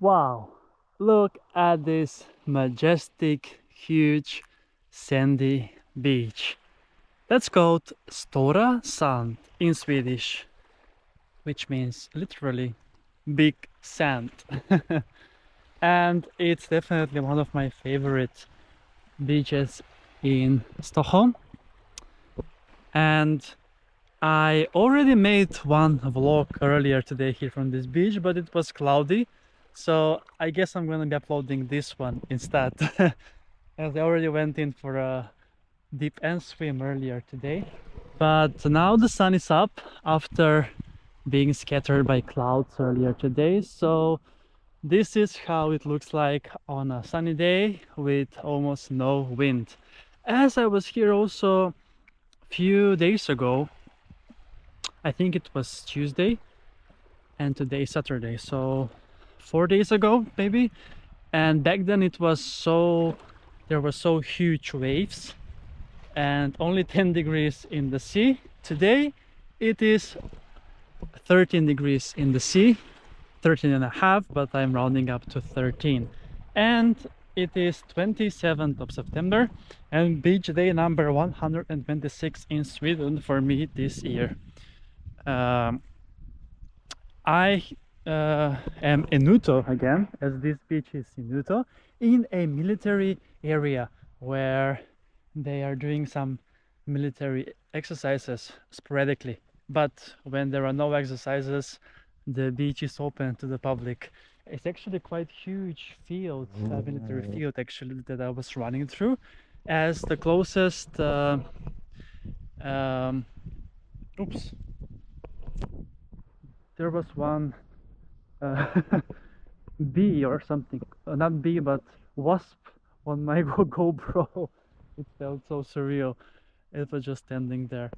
Wow, look at this majestic, huge, sandy beach. That's called Stora sand in Swedish, which means literally big sand. And it's definitely one of my favorite beaches in Stockholm. And I already made one vlog earlier today here from this beach, but it was cloudy. So I guess I'm gonna be uploading this one instead. As I already went in for a dip and swim earlier today. But now the sun is up after being scattered by clouds earlier today. So this is how it looks like on a sunny day with almost no wind. As I was here also a few days ago, I think it was Tuesday and today is Saturday, so 4 days ago maybe. And back then it was there were so huge waves and only 10 degrees in the sea. Today it is 13 degrees in the sea, 13 and a half, but I'm rounding up to 13. And it is 27th of September and beach day number 126 in Sweden for me this year. I am in Utö again, as this beach is in Utö, in a military area where they are doing some military exercises sporadically. But when there are no exercises, the beach is open to the public. It's actually quite huge field, military field actually, that I was running through, as the closest oops, there was one bee or something, not bee but wasp on my GoPro. It felt so surreal. It was just standing there.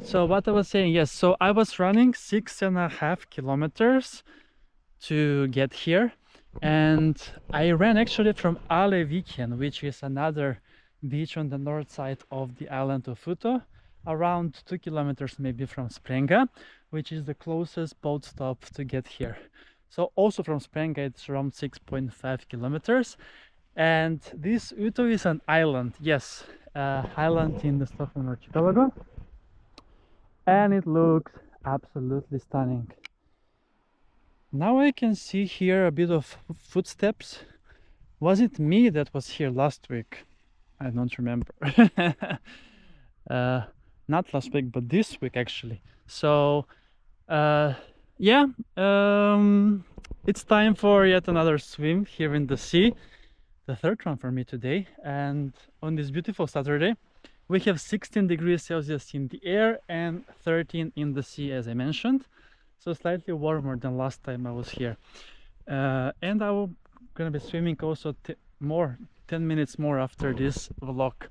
So what I was saying, yes, so I was running 6.5 kilometers to get here, and I ran actually from Aleviken, which is another beach on the north side of the island of Utö, around 2 kilometers maybe from Spränga, which is the closest boat stop to get here. So also from Spränga it's around 6.5 kilometers. And this Utö is an island, yes, island in the Stockholm archipelago, and it looks absolutely stunning. Now I can see here a bit of footsteps. Was it me that was here last week? I don't remember. Not last week, but this week actually. So yeah, it's time for yet another swim here in the sea, the third one for me today. And on this beautiful Saturday we have 16 degrees Celsius in the air and 13 in the sea, as I mentioned, so slightly warmer than last time I was here. And I'm gonna be swimming also 10 minutes more after this vlog.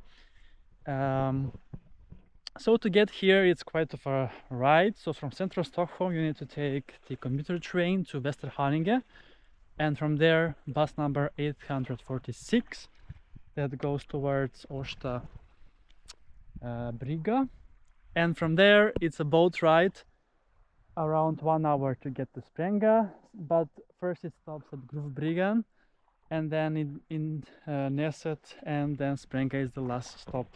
So to get here it's quite of a ride. So from central Stockholm you need to take the commuter train to Haninge, and from there bus number 846 that goes towards Årsta Brygga, and from there it's a boat ride around 1 hour to get to Spränga, but first it stops at Gruvbryggan and then in Näset, and then Spränga is the last stop.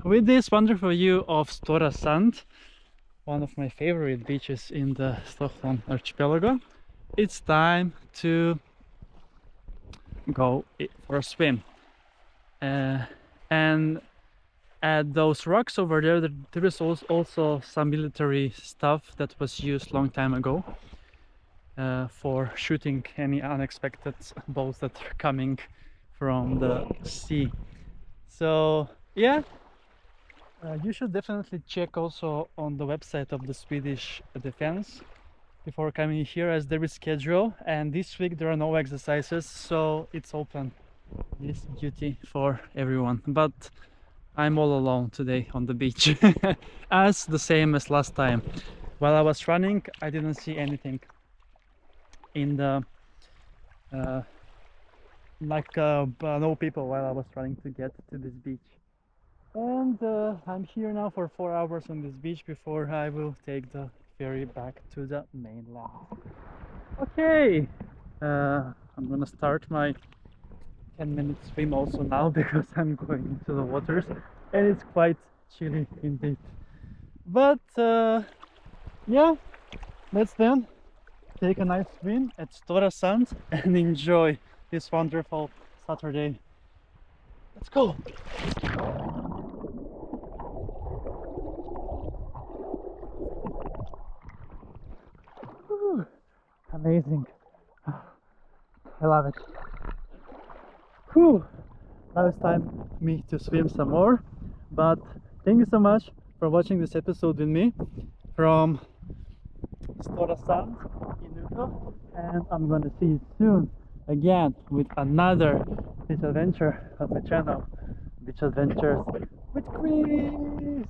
With this wonderful view of Stora sand, one of my favorite beaches in the Stockholm archipelago, it's time to go for a swim. And at those rocks over there, there is also some military stuff that was used long time ago for shooting any unexpected boats that are coming from the sea. So yeah, you should definitely check also on the website of the Swedish Defense before coming here, as there is schedule, and this week there are no exercises, so it's open, this duty for everyone. But I'm all alone today on the beach, as the same as last time. While I was running, I didn't see anything in the no people while I was trying to get to this beach. And I'm here now for 4 hours on this beach before I will take the ferry back to the mainland. Okay, I'm gonna start my 10-minute swim also now because I'm going into the waters and it's quite chilly indeed. But yeah, let's then take a nice swim at Stora Sand and enjoy this wonderful Saturday. Let's go! Whew, amazing. I love it. Whew. Now it's time for me to swim some more. But thank you so much for watching this episode with me from Stora Sand in Utö. And I'm gonna see you soon again with another beach adventure on my channel. Beach Adventures with Kris!